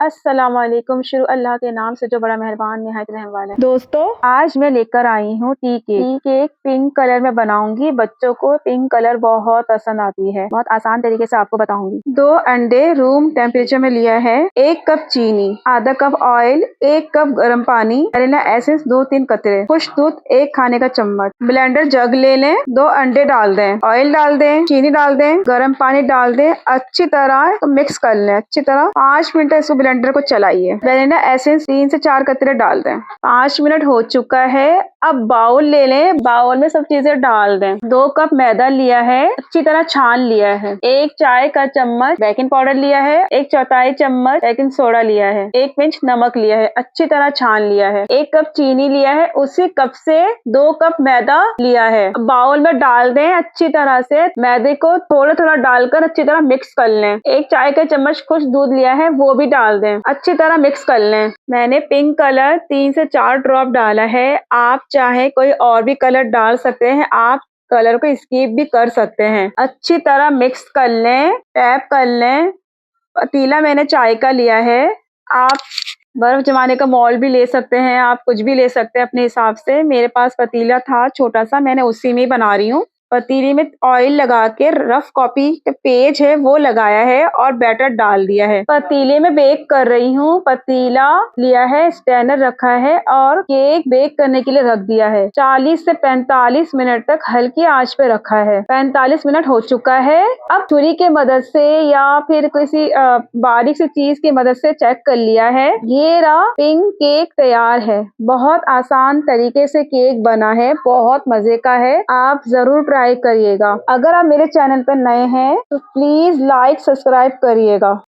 अस्सलाम वालेकुम। शुरू अल्लाह के नाम से जो बड़ा मेहरबान निहायत रहम वाला है। दोस्तों, आज मैं लेकर आई हूँ टी केक पिंक कलर में बनाऊंगी। बच्चों को पिंक कलर बहुत पसंद आती है। बहुत आसान तरीके से आपको बताऊंगी। 2 अंडे रूम टेम्परेचर में लिया है, 1 कप चीनी, आधा कप ऑयल, 1 कप गर्म पानी, वैनिला एसेंस 2-3 कतरे, खुश्क दूध 1 खाने का चम्मच। ब्लेंडर जग ले लें, 2 अंडे डाल दें, ऑयल डाल दें, चीनी डाल दें, गर्म पानी डाल दें, अच्छी तरह मिक्स कर लें। अच्छी तरह 5 मिनट इसको ब्लेंडर को चलाइए। वैनिला एसेंस 3 से 4 कतरे डाल दें। 5 मिनट हो चुका है। अब बाउल ले लें, बाउल में सब चीजें डाल दें। 2 कप मैदा लिया है, अच्छी तरह छान लिया है। 1 चाय का चम्मच बेकिंग पाउडर लिया है, 1/4 चम्मच बेकिंग सोडा लिया है, 1 पिंच नमक लिया है, अच्छी तरह छान लिया है। 1 कप चीनी लिया है, उसी कप से 2 कप मैदा लिया है। बाउल में डाल दें, अच्छी तरह से मैदे को थोड़ा थोड़ा डालकर अच्छी तरह मिक्स कर लें। 1 चाय का चम्मच खुश्क दूध लिया है, वो भी डाल दें, अच्छी तरह मिक्स कर लें। मैंने पिंक कलर 3 से 4 ड्रॉप डाला है। आप चाहे कोई और भी कलर डाल सकते हैं, आप कलर को स्किप भी कर सकते हैं। अच्छी तरह मिक्स कर लें, टैप कर लें। पतीला मैंने चाय का लिया है, आप बर्फ जमाने का मोल्ड भी ले सकते हैं, आप कुछ भी ले सकते हैं अपने हिसाब से। मेरे पास पतीला था छोटा सा, मैंने उसी में ही बना रही हूँ। पतीले में ऑयल लगा के रफ कॉपी के पेज है वो लगाया है और बैटर डाल दिया है। पतीले में बेक कर रही हूँ। पतीला लिया है, स्टैंडर रखा है और केक बेक करने के लिए रख दिया है। 40 से 45 मिनट तक हल्की आंच पे रखा है। 45 मिनट हो चुका है। अब छुरी के मदद से या फिर किसी बारीक सी चीज की मदद से चेक कर लिया है। ये रहा पिंक केक तैयार है। बहुत आसान तरीके से केक बना है, बहुत मजे का है। आप जरूर ट्राई करिएगा। अगर आप मेरे चैनल पर नए हैं तो प्लीज लाइक सब्सक्राइब करिएगा।